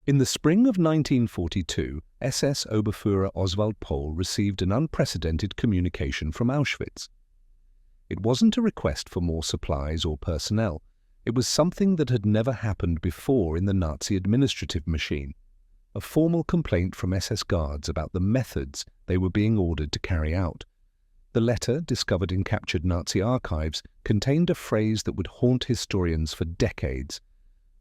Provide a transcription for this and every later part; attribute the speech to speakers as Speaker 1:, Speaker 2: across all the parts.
Speaker 1: In the spring of 1942, SS Oberfuhrer Oswald Pohl received an unprecedented communication from Auschwitz. It wasn't a request for more supplies or personnel. It was something that had never happened before in the Nazi administrative machine. A formal complaint from SS guards about the methods they were being ordered to carry out. The letter, discovered in captured Nazi archives, contained a phrase that would haunt historians for decades.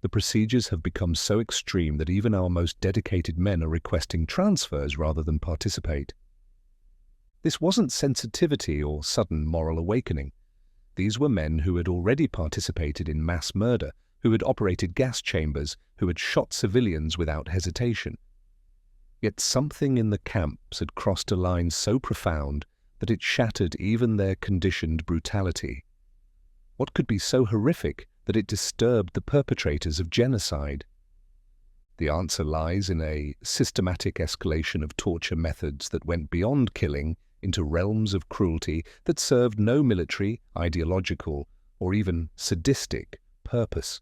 Speaker 1: The procedures have become so extreme that even our most dedicated men are requesting transfers rather than participate. This wasn't sensitivity or sudden moral awakening. These were men who had already participated in mass murder, who had operated gas chambers, who had shot civilians without hesitation. Yet something in the camps had crossed a line so profound that it shattered even their conditioned brutality. What could be so horrific that it disturbed the perpetrators of genocide? The answer lies in a systematic escalation of torture methods that went beyond killing into realms of cruelty that served no military, ideological, or even sadistic purpose.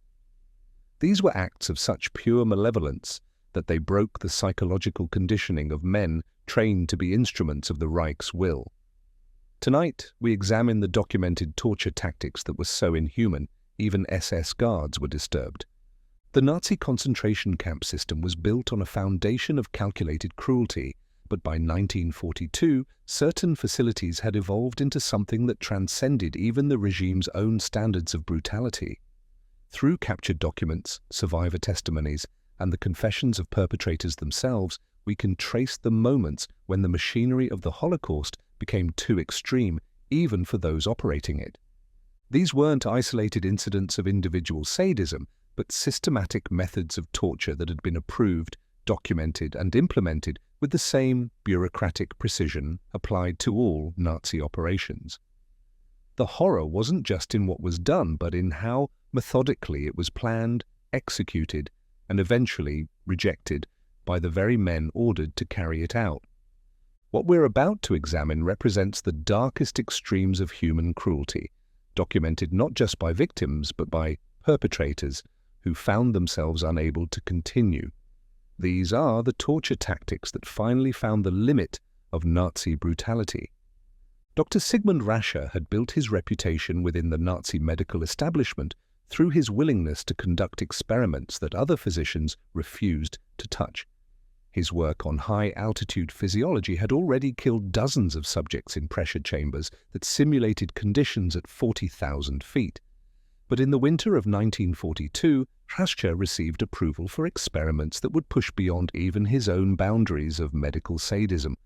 Speaker 1: These were acts of such pure malevolence that they broke the psychological conditioning of men trained to be instruments of the Reich's will. Tonight, we examine the documented torture tactics that were so inhuman, even SS guards were disturbed. The Nazi concentration camp system was built on a foundation of calculated cruelty, but by 1942, certain facilities had evolved into something that transcended even the regime's own standards of brutality. Through captured documents, survivor testimonies, and the confessions of perpetrators themselves, we can trace the moments when the machinery of the Holocaust became too extreme, even for those operating it. These weren't isolated incidents of individual sadism, but systematic methods of torture that had been approved, documented, and implemented with the same bureaucratic precision applied to all Nazi operations. The horror wasn't just in what was done, but in how methodically it was planned, executed, and eventually rejected by the very men ordered to carry it out. What we're about to examine represents the darkest extremes of human cruelty, documented not just by victims but by perpetrators who found themselves unable to continue. These are the torture tactics that finally found the limit of Nazi brutality. Dr. Sigmund Rascher had built his reputation within the Nazi medical establishment through his willingness to conduct experiments that other physicians refused to touch. His work on high-altitude physiology had already killed dozens of subjects in pressure chambers that simulated conditions at 40,000 feet. But in the winter of 1942, Rascher received approval for experiments that would push beyond even his own boundaries of medical sadism.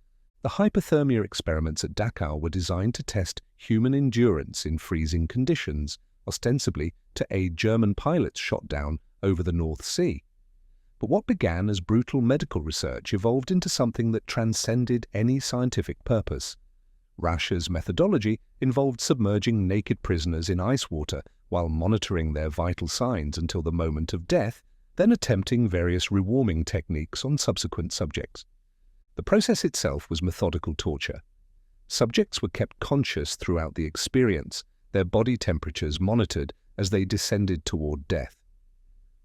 Speaker 1: The hypothermia experiments at Dachau were designed to test human endurance in freezing conditions, ostensibly to aid German pilots shot down over the North Sea. But what began as brutal medical research evolved into something that transcended any scientific purpose. Rascher's methodology involved submerging naked prisoners in ice water while monitoring their vital signs until the moment of death, then attempting various rewarming techniques on subsequent subjects. The process itself was methodical torture. Subjects were kept conscious throughout the experience, their body temperatures monitored as they descended toward death.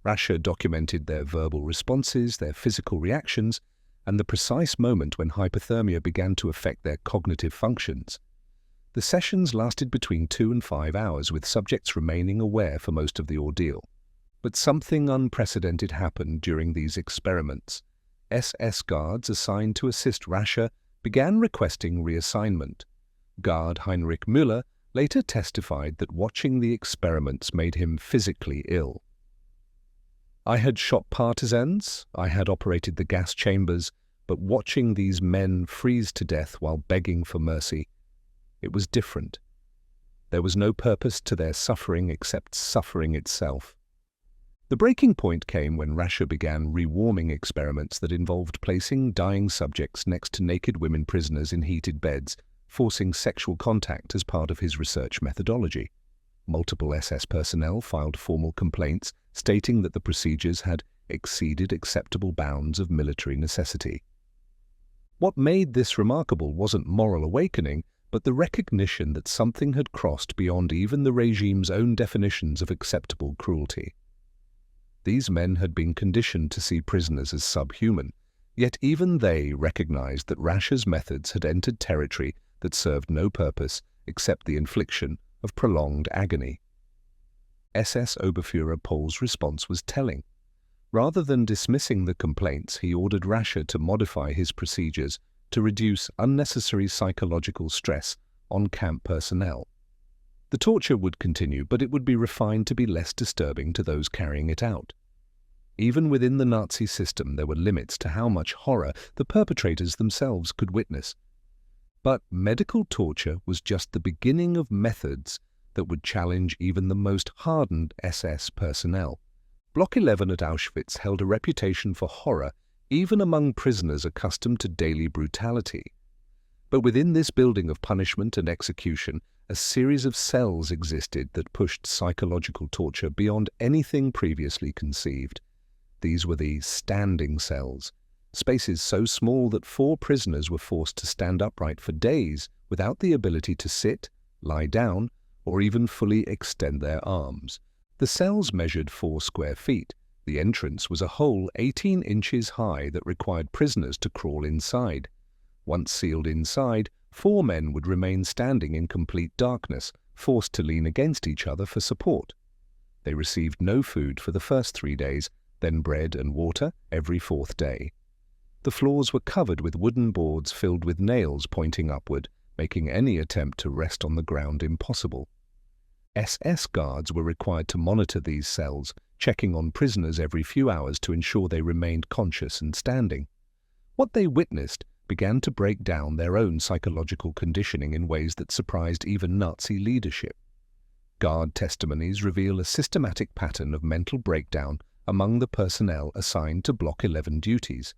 Speaker 1: Rascher documented their verbal responses, their physical reactions, and the precise moment when hypothermia began to affect their cognitive functions. The sessions lasted between 2 and 5 hours, with subjects remaining aware for most of the ordeal. But something unprecedented happened during these experiments. SS guards assigned to assist Rascher began requesting reassignment. Guard Heinrich Müller later testified that watching the experiments made him physically ill. "I had shot partisans, I had operated the gas chambers, but watching these men freeze to death while begging for mercy, it was different. There was no purpose to their suffering except suffering itself." The breaking point came when Rascher began rewarming experiments that involved placing dying subjects next to naked women prisoners in heated beds, forcing sexual contact as part of his research methodology. Multiple SS personnel filed formal complaints stating that the procedures had exceeded acceptable bounds of military necessity. What made this remarkable wasn't moral awakening, but the recognition that something had crossed beyond even the regime's own definitions of acceptable cruelty. These men had been conditioned to see prisoners as subhuman, yet even they recognized that Rascher's methods had entered territory that served no purpose except the infliction of prolonged agony. SS Oberfuhrer Pohl's response was telling. Rather than dismissing the complaints, he ordered Rascher to modify his procedures to reduce unnecessary psychological stress on camp personnel. The torture would continue, but it would be refined to be less disturbing to those carrying it out. Even within the Nazi system, there were limits to how much horror the perpetrators themselves could witness. But medical torture was just the beginning of methods that would challenge even the most hardened SS personnel. Block 11 at Auschwitz held a reputation for horror even among prisoners accustomed to daily brutality. But within this building of punishment and execution, a series of cells existed that pushed psychological torture beyond anything previously conceived. These were the standing cells, spaces so small that 4 prisoners were forced to stand upright for days without the ability to sit, lie down, or even fully extend their arms. The cells measured 4 square feet. The entrance was a hole 18 inches high that required prisoners to crawl inside. Once sealed inside, 4 men would remain standing in complete darkness, forced to lean against each other for support. They received no food for the first 3 days, then bread and water every 4th day. The floors were covered with wooden boards filled with nails pointing upward, making any attempt to rest on the ground impossible. SS guards were required to monitor these cells, checking on prisoners every few hours to ensure they remained conscious and standing. What they witnessed began to break down their own psychological conditioning in ways that surprised even Nazi leadership. Guard testimonies reveal a systematic pattern of mental breakdown among the personnel assigned to Block 11 duties.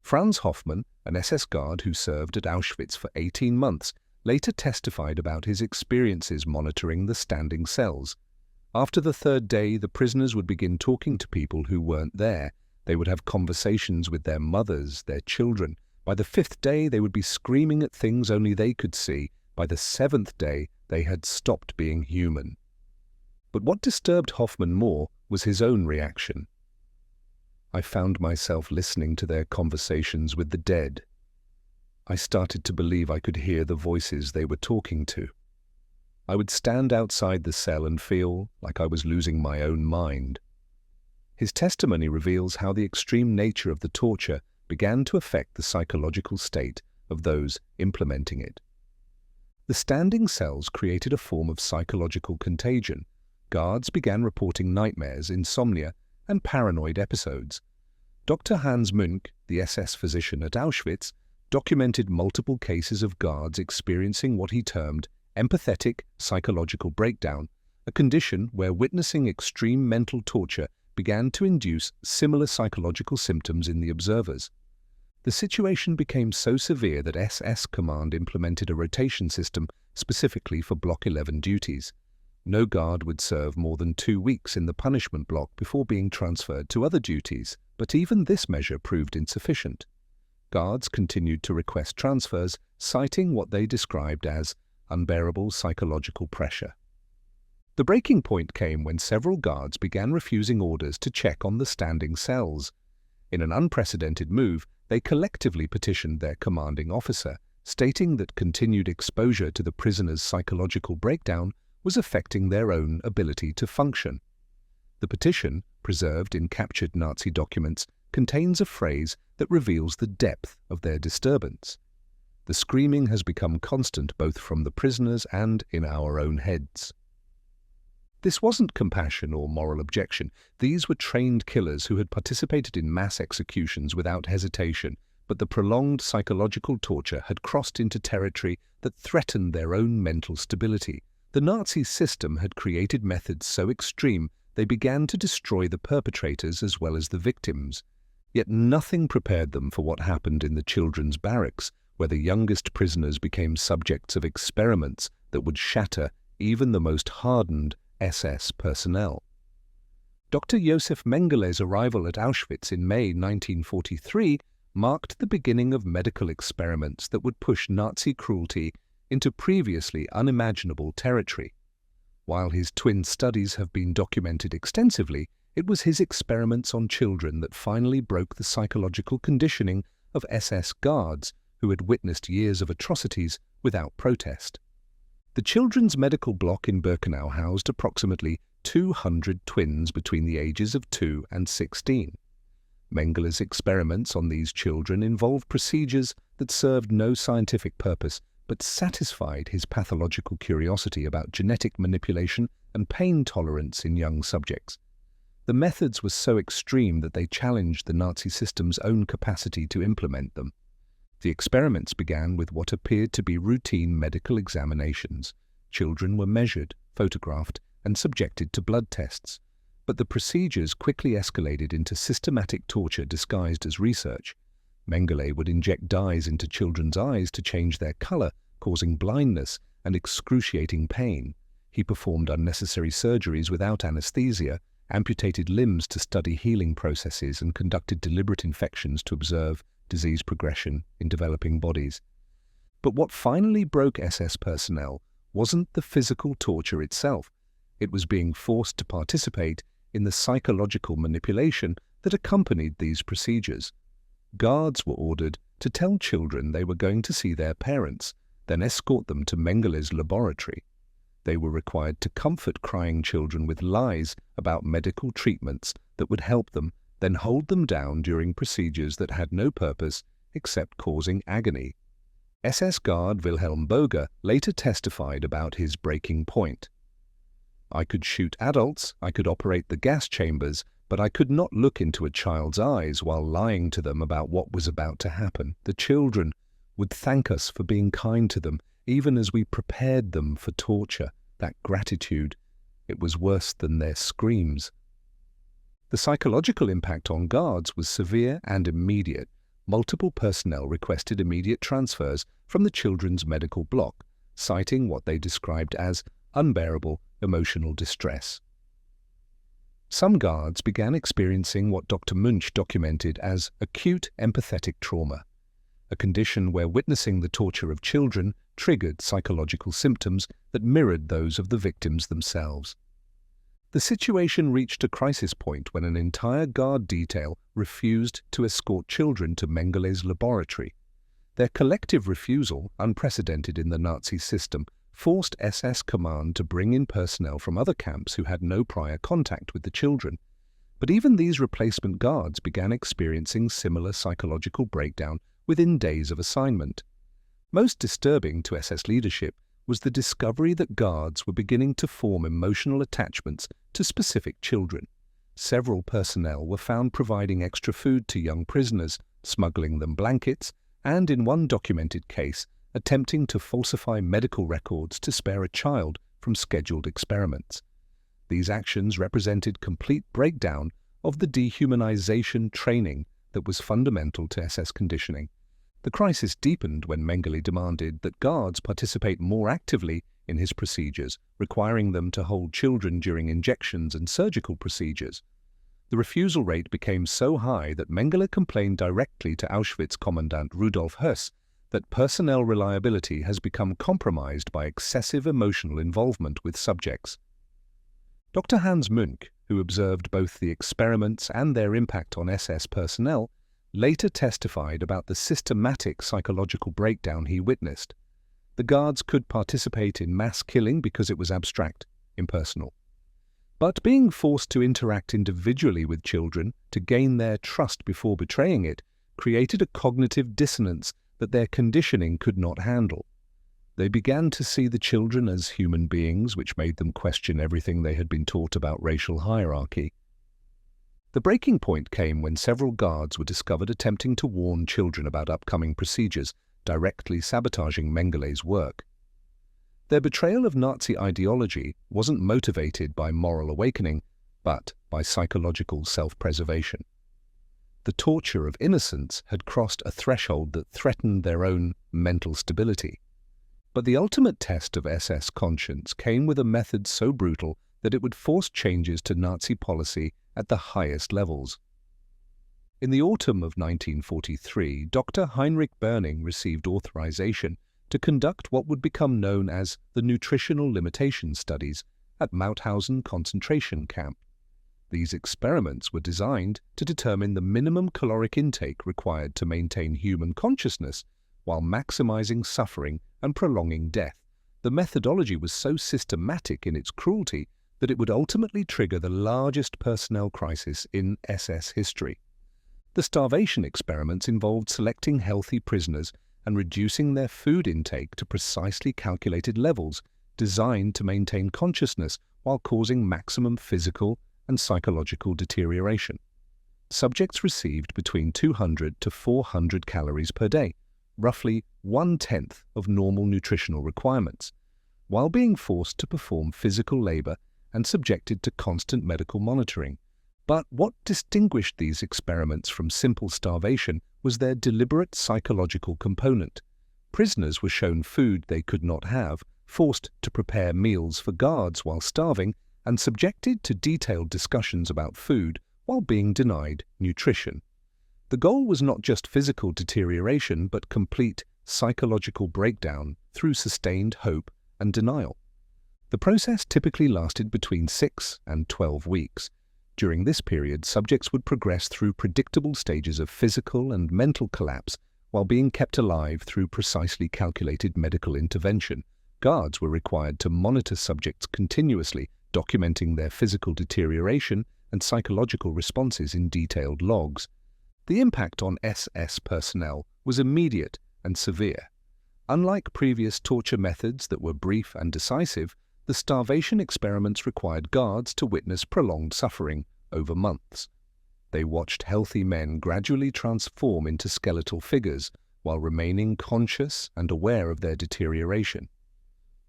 Speaker 1: Franz Hoffmann, an SS guard who served at Auschwitz for 18 months, later testified about his experiences monitoring the standing cells. After the 3rd day, the prisoners would begin talking to people who weren't there. They would have conversations with their mothers, their children. By the 5th day, they would be screaming at things only they could see. By the 7th day, they had stopped being human. But what disturbed Hoffmann more was his own reaction. I found myself listening to their conversations with the dead. I started to believe I could hear the voices they were talking to. I would stand outside the cell and feel like I was losing my own mind. His testimony reveals how the extreme nature of the torture began to affect the psychological state of those implementing it. The standing cells created a form of psychological contagion. Guards began reporting nightmares, insomnia, and paranoid episodes. Dr. Hans Münch, the SS physician at Auschwitz, documented multiple cases of guards experiencing what he termed empathetic psychological breakdown, a condition where witnessing extreme mental torture began to induce similar psychological symptoms in the observers. The situation became so severe that SS Command implemented a rotation system specifically for Block 11 duties. No guard would serve more than 2 weeks in the punishment block before being transferred to other duties, but even this measure proved insufficient. Guards continued to request transfers, citing what they described as unbearable psychological pressure. The breaking point came when several guards began refusing orders to check on the standing cells. In an unprecedented move, they collectively petitioned their commanding officer, stating that continued exposure to the prisoners' psychological breakdown was affecting their own ability to function. The petition, preserved in captured Nazi documents, contains a phrase that reveals the depth of their disturbance. The screaming has become constant both from the prisoners and in our own heads. This wasn't compassion or moral objection. These were trained killers who had participated in mass executions without hesitation, but the prolonged psychological torture had crossed into territory that threatened their own mental stability. The Nazi system had created methods so extreme they began to destroy the perpetrators as well as the victims. Yet nothing prepared them for what happened in the children's barracks, where the youngest prisoners became subjects of experiments that would shatter even the most hardened SS personnel. Dr. Josef Mengele's arrival at Auschwitz in May 1943 marked the beginning of medical experiments that would push Nazi cruelty into previously unimaginable territory. While his twin studies have been documented extensively, It was his experiments on children that finally broke the psychological conditioning of SS guards who had witnessed years of atrocities without protest. The children's medical block in Birkenau housed approximately 200 twins between the ages of 2 and 16. Mengeler's experiments on these children involved procedures that served no scientific purpose but satisfied his pathological curiosity about genetic manipulation and pain tolerance in young subjects. The methods were so extreme that they challenged the Nazi system's own capacity to implement them. The experiments began with what appeared to be routine medical examinations. Children were measured, photographed, and subjected to blood tests. But the procedures quickly escalated into systematic torture disguised as research. Mengele would inject dyes into children's eyes to change their color, causing blindness and excruciating pain. He performed unnecessary surgeries without anesthesia, amputated limbs to study healing processes, and conducted deliberate infections to observe disease progression in developing bodies. But what finally broke SS personnel wasn't the physical torture itself. It was being forced to participate in the psychological manipulation that accompanied these procedures. Guards were ordered to tell children they were going to see their parents, then escort them to Mengele's laboratory. They were required to comfort crying children with lies about medical treatments that would help them, then hold them down during procedures that had no purpose except causing agony. SS guard Wilhelm Boger later testified about his breaking point. "I could shoot adults, I could operate the gas chambers, but I could not look into a child's eyes while lying to them about what was about to happen. The children would thank us for being kind to them, even as we prepared them for torture. That gratitude, it was worse than their screams." The psychological impact on guards was severe and immediate. Multiple personnel requested immediate transfers from the children's medical block, citing what they described as unbearable emotional distress. Some guards began experiencing what Dr. Munch documented as acute empathetic trauma, a condition where witnessing the torture of children triggered psychological symptoms that mirrored those of the victims themselves. The situation reached a crisis point when an entire guard detail refused to escort children to Mengele's laboratory. Their collective refusal, unprecedented in the Nazi system, forced SS command to bring in personnel from other camps who had no prior contact with the children. But even these replacement guards began experiencing similar psychological breakdown within days of assignment. Most disturbing to SS leadership was the discovery that guards were beginning to form emotional attachments to specific children. Several personnel were found providing extra food to young prisoners, smuggling them blankets, and in one documented case, attempting to falsify medical records to spare a child from scheduled experiments. These actions represented complete breakdown of the dehumanization training that was fundamental to SS conditioning. The crisis deepened when Mengele demanded that guards participate more actively in his procedures, requiring them to hold children during injections and surgical procedures. The refusal rate became so high that Mengele complained directly to Auschwitz Commandant Rudolf Höss that personnel reliability has become compromised by excessive emotional involvement with subjects. Dr. Hans Münch, who observed both the experiments and their impact on SS personnel, later testified about the systematic psychological breakdown he witnessed. The guards could participate in mass killing because it was abstract, impersonal. But being forced to interact individually with children to gain their trust before betraying it created a cognitive dissonance that their conditioning could not handle. They began to see the children as human beings, which made them question everything they had been taught about racial hierarchy. The breaking point came when several guards were discovered attempting to warn children about upcoming procedures, directly sabotaging Mengele's work. Their betrayal of Nazi ideology wasn't motivated by moral awakening, but by psychological self-preservation. The torture of innocence had crossed a threshold that threatened their own mental stability. But the ultimate test of SS conscience came with a method so brutal that it would force changes to Nazi policy at the highest levels. In the autumn of 1943, Dr. Heinrich Börning received authorization to conduct what would become known as the nutritional limitation studies at Mauthausen concentration camp. These experiments were designed to determine the minimum caloric intake required to maintain human consciousness while maximizing suffering and prolonging death. The methodology was so systematic in its cruelty that it would ultimately trigger the largest personnel crisis in SS history. The starvation experiments involved selecting healthy prisoners and reducing their food intake to precisely calculated levels designed to maintain consciousness while causing maximum physical and psychological deterioration. Subjects received between 200 to 400 calories per day, roughly 1/10 of normal nutritional requirements, while being forced to perform physical labor and subjected to constant medical monitoring. But what distinguished these experiments from simple starvation was their deliberate psychological component. Prisoners were shown food they could not have, forced to prepare meals for guards while starving, and subjected to detailed discussions about food while being denied nutrition. The goal was not just physical deterioration, but complete psychological breakdown through sustained hope and denial. The process typically lasted between 6 and 12 weeks. During this period, subjects would progress through predictable stages of physical and mental collapse while being kept alive through precisely calculated medical intervention. Guards were required to monitor subjects continuously, documenting their physical deterioration and psychological responses in detailed logs. The impact on SS personnel was immediate and severe. Unlike previous torture methods that were brief and decisive, the starvation experiments required guards to witness prolonged suffering over months. They watched healthy men gradually transform into skeletal figures while remaining conscious and aware of their deterioration.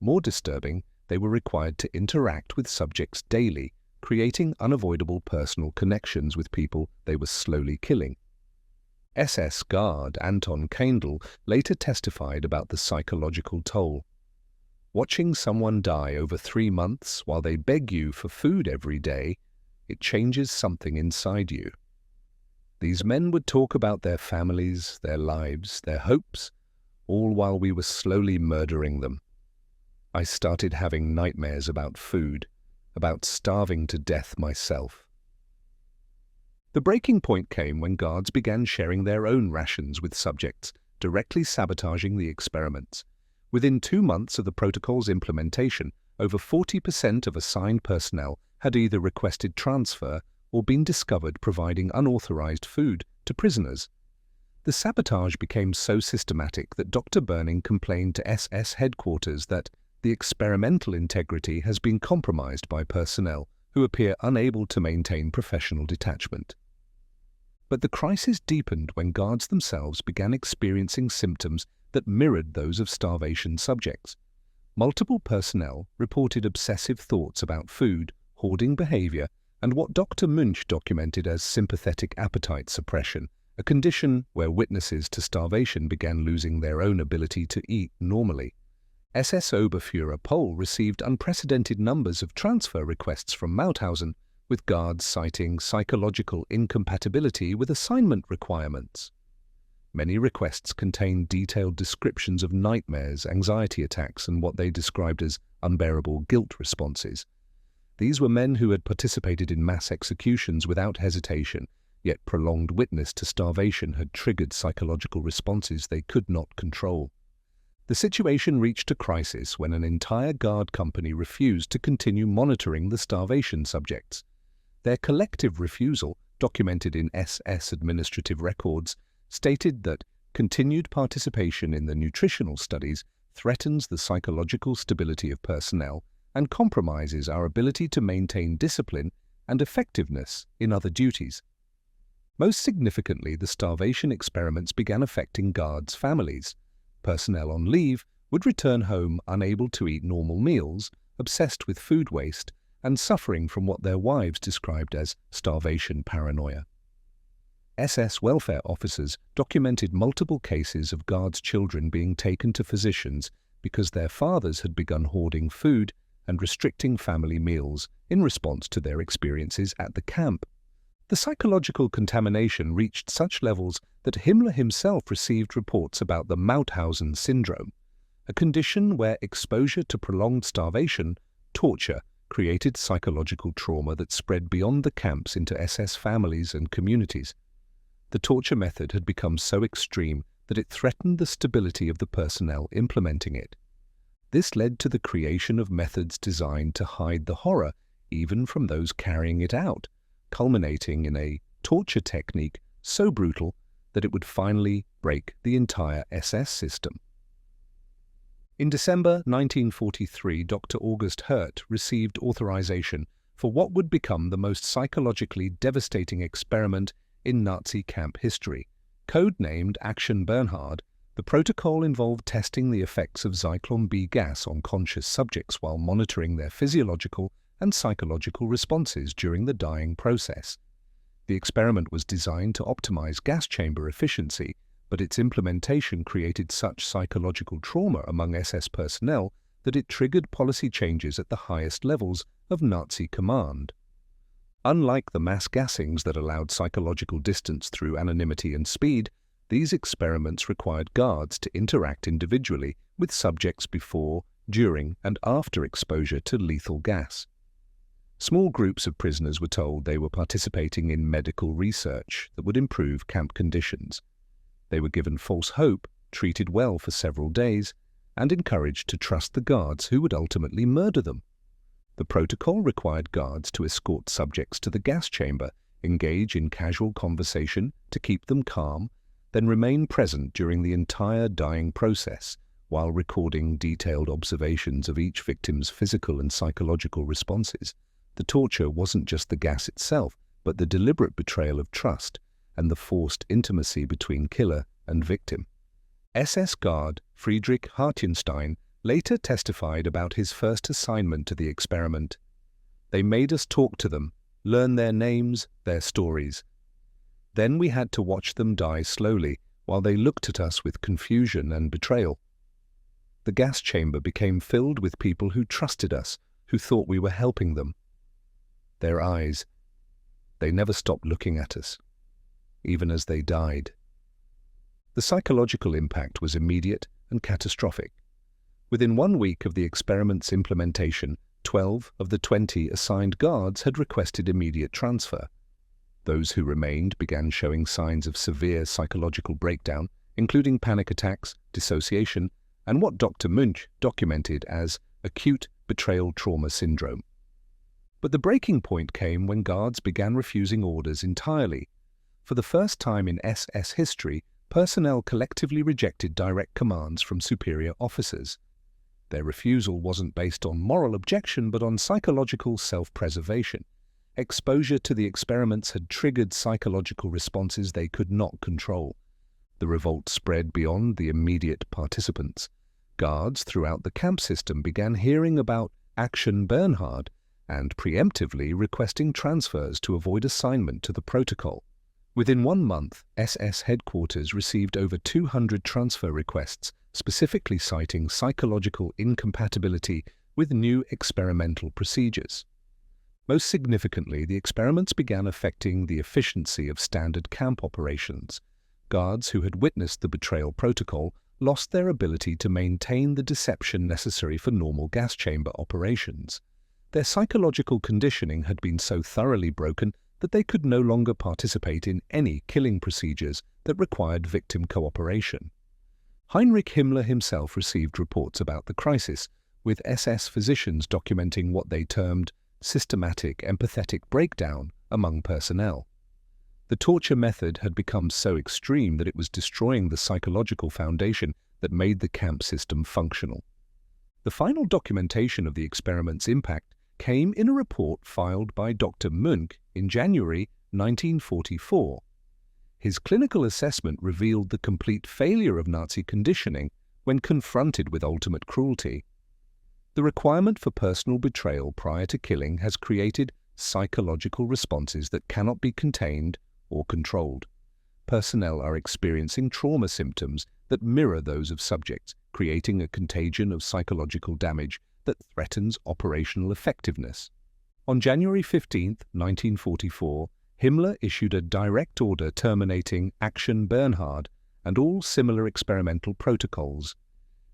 Speaker 1: More disturbing, they were required to interact with subjects daily, creating unavoidable personal connections with people they were slowly killing. SS guard Anton Kaindl later testified about the psychological toll. Watching someone die over 3 months while they beg you for food every day, it changes something inside you. These men would talk about their families, their lives, their hopes, all while we were slowly murdering them. I started having nightmares about food, about starving to death myself. The breaking point came when guards began sharing their own rations with subjects, directly sabotaging the experiments. Within 2 months of the protocol's implementation, over 40% of assigned personnel had either requested transfer or been discovered providing unauthorized food to prisoners. The sabotage became so systematic that Dr. Burning complained to SS headquarters that the experimental integrity has been compromised by personnel who appear unable to maintain professional detachment. But the crisis deepened when guards themselves began experiencing symptoms that mirrored those of starvation subjects. Multiple personnel reported obsessive thoughts about food, hoarding behavior, and what Dr. Munch documented as sympathetic appetite suppression, a condition where witnesses to starvation began losing their own ability to eat normally. SS Oberfuhrer Pohl received unprecedented numbers of transfer requests from Mauthausen, with guards citing psychological incompatibility with assignment requirements. Many requests contained detailed descriptions of nightmares, anxiety attacks, and what they described as unbearable guilt responses. These were men who had participated in mass executions without hesitation, yet prolonged witness to starvation had triggered psychological responses they could not control. The situation reached a crisis when an entire guard company refused to continue monitoring the starvation subjects. Their collective refusal, documented in SS administrative records, stated that continued participation in the nutritional studies threatens the psychological stability of personnel and compromises our ability to maintain discipline and effectiveness in other duties. Most significantly, the starvation experiments began affecting guards' families. Personnel on leave would return home unable to eat normal meals, obsessed with food waste, and suffering from what their wives described as starvation paranoia. SS welfare officers documented multiple cases of guards' children being taken to physicians because their fathers had begun hoarding food and restricting family meals in response to their experiences at the camp. The psychological contamination reached such levels that Himmler himself received reports about the Mauthausen syndrome, a condition where exposure to prolonged starvation, torture, created psychological trauma that spread beyond the camps into SS families and communities. The torture method had become so extreme that it threatened the stability of the personnel implementing it. This led to the creation of methods designed to hide the horror even from those carrying it out, culminating in a torture technique so brutal that it would finally break the entire SS system. In December 1943, Dr. August Hirt received authorization for what would become the most psychologically devastating experiment in Nazi camp history. Codenamed Action Bernhard, the protocol involved testing the effects of Zyklon B gas on conscious subjects while monitoring their physiological and psychological responses during the dying process. The experiment was designed to optimize gas chamber efficiency, but its implementation created such psychological trauma among SS personnel that it triggered policy changes at the highest levels of Nazi command. Unlike the mass gassings that allowed psychological distance through anonymity and speed, these experiments required guards to interact individually with subjects before, during, and after exposure to lethal gas. Small groups of prisoners were told they were participating in medical research that would improve camp conditions. They were given false hope, treated well for several days, and encouraged to trust the guards who would ultimately murder them. The protocol required guards to escort subjects to the gas chamber, engage in casual conversation to keep them calm, then remain present during the entire dying process while recording detailed observations of each victim's physical and psychological responses. The torture wasn't just the gas itself, but the deliberate betrayal of trust and the forced intimacy between killer and victim. SS guard Friedrich Hartenstein later testified about his first assignment to the experiment. They made us talk to them, learn their names, their stories. Then we had to watch them die slowly while they looked at us with confusion and betrayal. The gas chamber became filled with people who trusted us, who thought we were helping them. Their eyes, they never stopped looking at us, even as they died. The psychological impact was immediate and catastrophic. Within 1 week of the experiment's implementation, 12 of the 20 assigned guards had requested immediate transfer. Those who remained began showing signs of severe psychological breakdown, including panic attacks, dissociation, and what Dr. Munch documented as acute betrayal trauma syndrome. But the breaking point came when guards began refusing orders entirely. For the first time in SS history, personnel collectively rejected direct commands from superior officers. Their refusal wasn't based on moral objection but on psychological self-preservation. Exposure to the experiments had triggered psychological responses they could not control. The revolt spread beyond the immediate participants. Guards throughout the camp system began hearing about Action Bernhard and preemptively requesting transfers to avoid assignment to the protocol. Within 1 month, SS headquarters received over 200 transfer requests, specifically citing psychological incompatibility with new experimental procedures. Most significantly, the experiments began affecting the efficiency of standard camp operations. Guards who had witnessed the betrayal protocol lost their ability to maintain the deception necessary for normal gas chamber operations. Their psychological conditioning had been so thoroughly broken that they could no longer participate in any killing procedures that required victim cooperation. Heinrich Himmler himself received reports about the crisis, with SS physicians documenting what they termed systematic empathetic breakdown among personnel. The torture method had become so extreme that it was destroying the psychological foundation that made the camp system functional. The final documentation of the experiment's impact came in a report filed by Dr. Munch in January 1944. His clinical assessment revealed the complete failure of Nazi conditioning when confronted with ultimate cruelty. The requirement for personal betrayal prior to killing has created psychological responses that cannot be contained or controlled. Personnel are experiencing trauma symptoms that mirror those of subjects, creating a contagion of psychological damage that threatens operational effectiveness. On January 15, 1944, Himmler issued a direct order terminating Action Bernhard and all similar experimental protocols.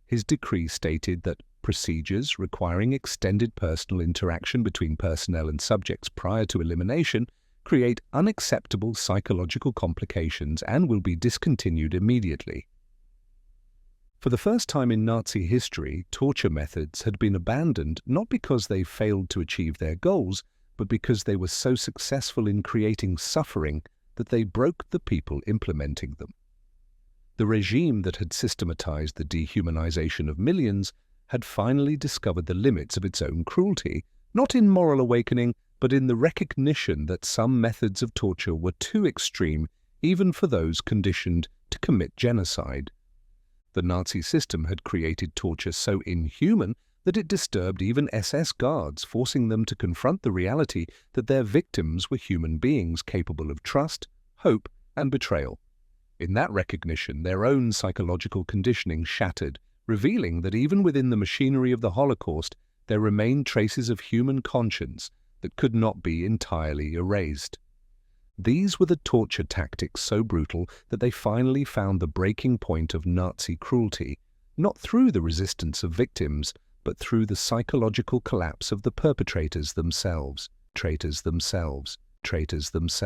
Speaker 1: His decree stated that Procedures requiring extended personal interaction between personnel and subjects prior to elimination create unacceptable psychological complications and will be discontinued immediately. For the first time in Nazi history, torture methods had been abandoned not because they failed to achieve their goals, but because they were so successful in creating suffering that they broke the people implementing them. The regime that had systematized the dehumanization of millions had finally discovered the limits of its own cruelty, not in moral awakening, but in the recognition that some methods of torture were too extreme even for those conditioned to commit genocide. The Nazi system had created torture so inhuman that it disturbed even SS guards, forcing them to confront the reality that their victims were human beings capable of trust, hope, and betrayal. In that recognition, their own psychological conditioning shattered, revealing that even within the machinery of the Holocaust, there remained traces of human conscience that could not be entirely erased. These were the torture tactics so brutal that they finally found the breaking point of Nazi cruelty, not through the resistance of victims, but through the psychological collapse of the perpetrators themselves.